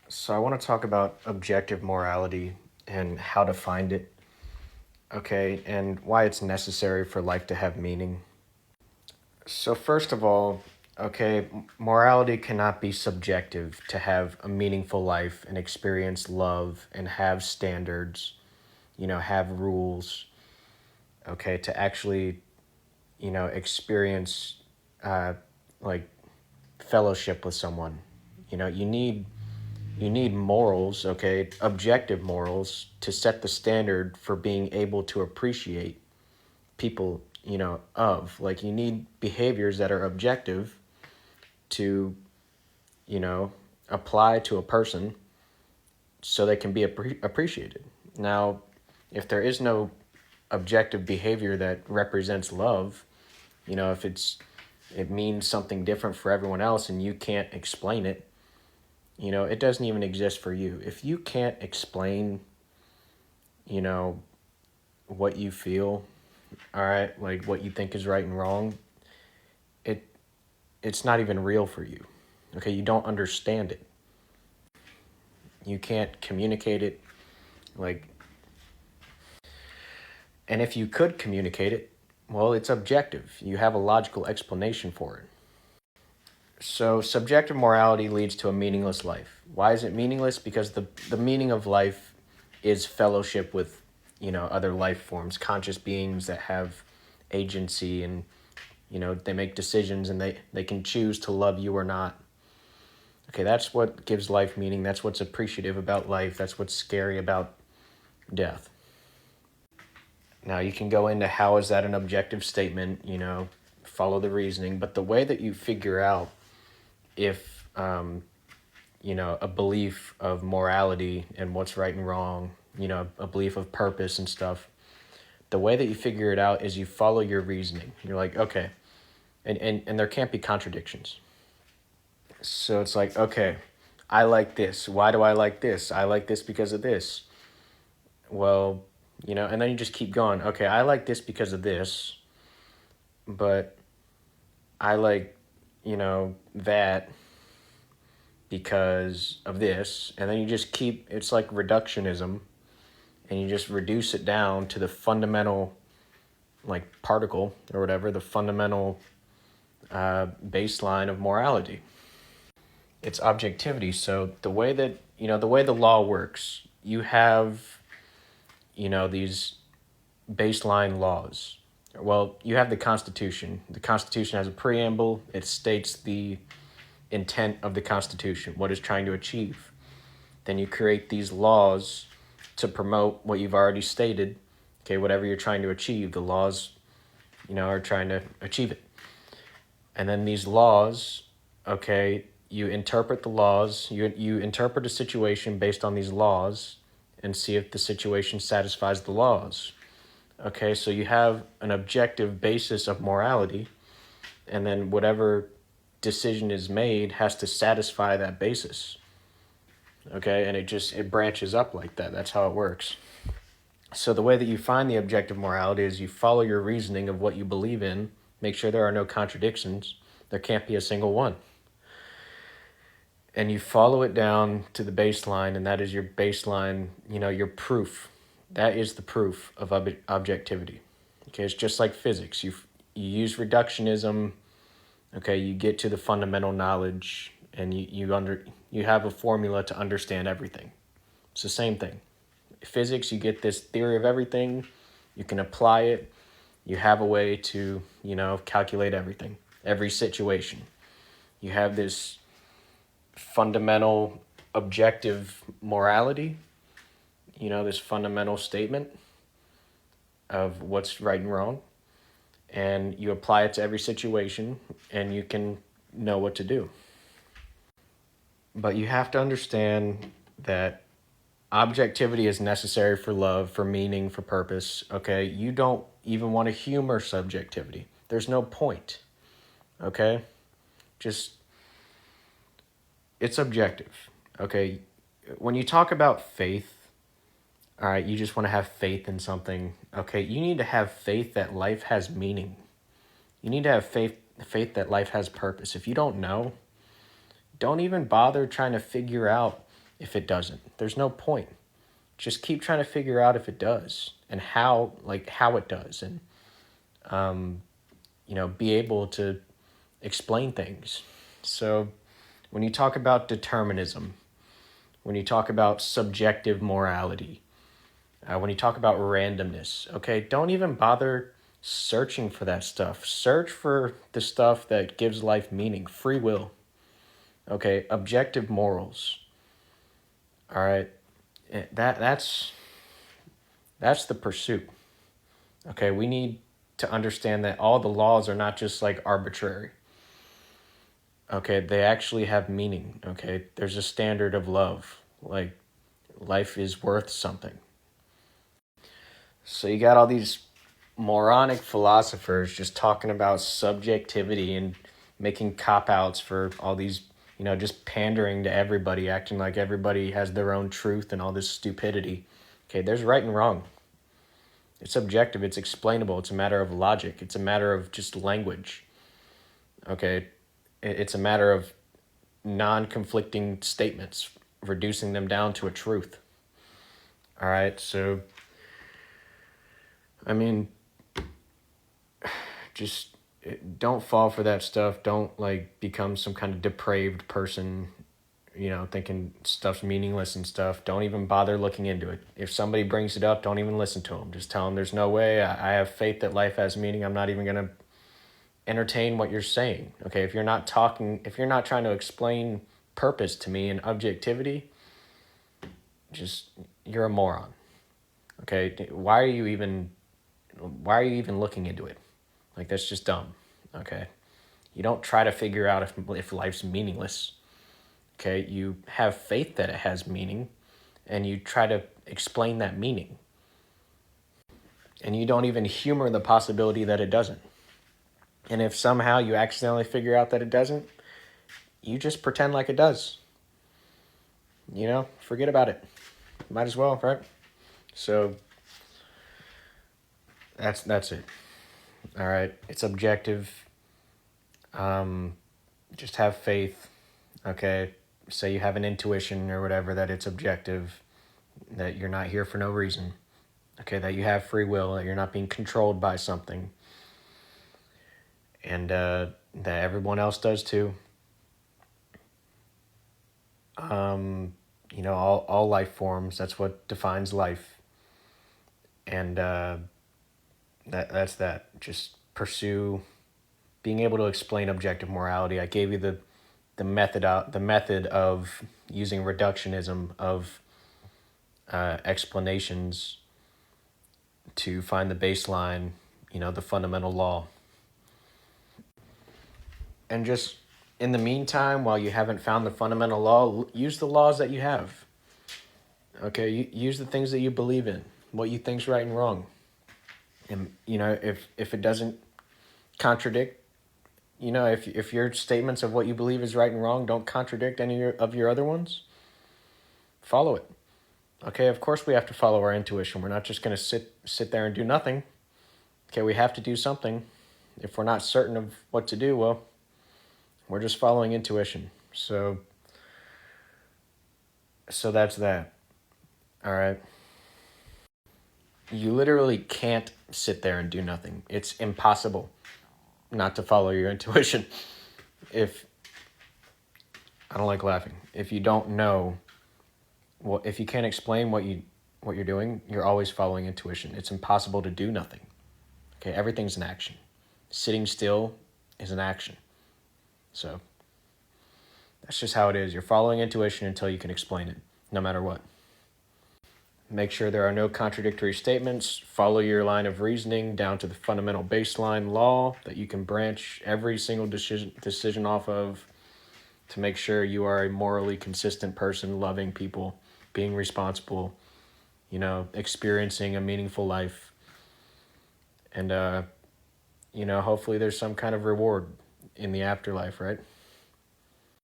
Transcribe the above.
So I want to talk about objective morality and how to find it, okay, and why it's necessary for life to have meaning. So first of all, okay, morality cannot be subjective to have a meaningful life and experience love and have standards, have rules, okay, to actually, experience uh, like fellowship with someone. You need morals, okay, objective morals to set the standard for being able to appreciate people, of. You need behaviors that are objective to, you know, apply to a person so they can be appreciated. Now, if there is no objective behavior that represents love, if it means something different for everyone else and you can't explain it, it doesn't even exist for you. If you can't explain, you know, what you feel, all right, like what you think is right and wrong, it it's not even real for you. Okay, you don't understand it. You can't communicate it like and if you could communicate it, well, it's objective. You have a logical explanation for it. So subjective morality leads to a meaningless life. Why is it meaningless? Because the meaning of life is fellowship with, other life forms, conscious beings that have agency and they make decisions and they can choose to love you or not. Okay, that's what gives life meaning. That's what's appreciative about life. That's what's scary about death. Now, you can go into how is that an objective statement, follow the reasoning, but the way that you figure out if, a belief of morality and what's right and wrong, a belief of purpose and stuff, the way that you figure it out is you follow your reasoning. You're like, okay, and there can't be contradictions. So it's like, okay, I like this. Why do I like this? I like this because of this. Well, and then you just keep going. Okay, I like this because of this, but I like, that because of this. And then you just keep, it's like reductionism, and you just reduce it down to the fundamental, like particle or whatever, the fundamental baseline of morality. It's objectivity. So the way that, the way the law works, you have, these baseline laws. Well, you have the Constitution. The Constitution has a preamble. It states the intent of the Constitution, what it's trying to achieve. Then you create these laws to promote what you've already stated. Okay, whatever you're trying to achieve, the laws, are trying to achieve it. And then these laws, okay, you interpret the laws, you interpret a situation based on these laws and see if the situation satisfies the laws. Okay, so you have an objective basis of morality, and then whatever decision is made has to satisfy that basis. Okay, and it branches up like that. That's how it works. So the way that you find the objective morality is you follow your reasoning of what you believe in, make sure there are no contradictions. There can't be a single one. And you follow it down to the baseline, and that is your baseline, your proof. That is the proof of objectivity. Okay, it's just like physics. You use reductionism. Okay, you get to the fundamental knowledge, and you have a formula to understand everything. It's the same thing. Physics, you get this theory of everything. You can apply it. You have a way to calculate everything, every situation. You have this fundamental objective morality, this fundamental statement of what's right and wrong, and you apply it to every situation and you can know what to do. But you have to understand that objectivity is necessary for love, for meaning, for purpose. Okay, you don't even want to humor subjectivity. There's no point. Okay, just it's objective. Okay, when you talk about faith, all right, you just want to have faith in something. Okay, you need to have faith that life has meaning. You need to have faith that life has purpose. If you don't know, don't even bother trying to figure out if it doesn't. There's no point. Just keep trying to figure out if it does and how it does, and be able to explain things. So when you talk about determinism, when you talk about subjective morality, when you talk about randomness, okay, don't even bother searching for that stuff. Search for the stuff that gives life meaning, free will, okay, objective morals. All right, that's the pursuit. Okay, we need to understand that all the laws are not just like arbitrary. Okay, they actually have meaning. Okay, there's a standard of love. Like, life is worth something. So you got all these moronic philosophers just talking about subjectivity and making cop outs for all these, just pandering to everybody, acting like everybody has their own truth and all this stupidity. Okay, there's right and wrong. It's objective, it's explainable, it's a matter of logic, it's a matter of just language. Okay, it's a matter of non-conflicting statements, reducing them down to a truth. All right, so I mean, just don't fall for that stuff. Don't become some kind of depraved person, thinking stuff's meaningless and stuff. Don't even bother looking into it. If somebody brings it up, don't even listen to them. Just tell them there's no way. I have faith that life has meaning. I'm not even going to entertain what you're saying. Okay, if you're not trying to explain purpose to me and objectivity, just you're a moron. Okay, why are you even looking into it? That's just dumb. Okay, you don't try to figure out if life's meaningless. Okay, you have faith that it has meaning, and you try to explain that meaning. And you don't even humor the possibility that it doesn't. And if somehow you accidentally figure out that it doesn't, you just pretend like it does. Forget about it. Might as well, right? So that's it. All right, it's objective. Just have faith. Okay, say you have an intuition or whatever, that it's objective, that you're not here for no reason. Okay, that you have free will, that you're not being controlled by something, and that everyone else does too. All life forms, that's what defines life. And that's that. Just pursue being able to explain objective morality. I gave you the method of using reductionism of explanations to find the baseline, the fundamental law. And just in the meantime, while you haven't found the fundamental law, use the laws that you have. Okay, use the things that you believe in, what you think's right and wrong. And if it doesn't contradict, if your statements of what you believe is right and wrong don't contradict any of your other ones, follow it. Okay, of course we have to follow our intuition. We're not just going to sit there and do nothing. Okay, we have to do something. If we're not certain of what to do, well, we're just following intuition. So that's that. All right. You literally can't sit there and do nothing. It's impossible not to follow your intuition. I don't like laughing. If you don't know, if you can't explain what you're doing, you're always following intuition. It's impossible to do nothing. Okay, everything's an action. Sitting still is an action. So that's just how it is. You're following intuition until you can explain it, no matter what. Make sure there are no contradictory statements. Follow your line of reasoning down to the fundamental baseline law that you can branch every single decision off of to make sure you are a morally consistent person, loving people, being responsible, experiencing a meaningful life. And, hopefully there's some kind of reward in the afterlife, right?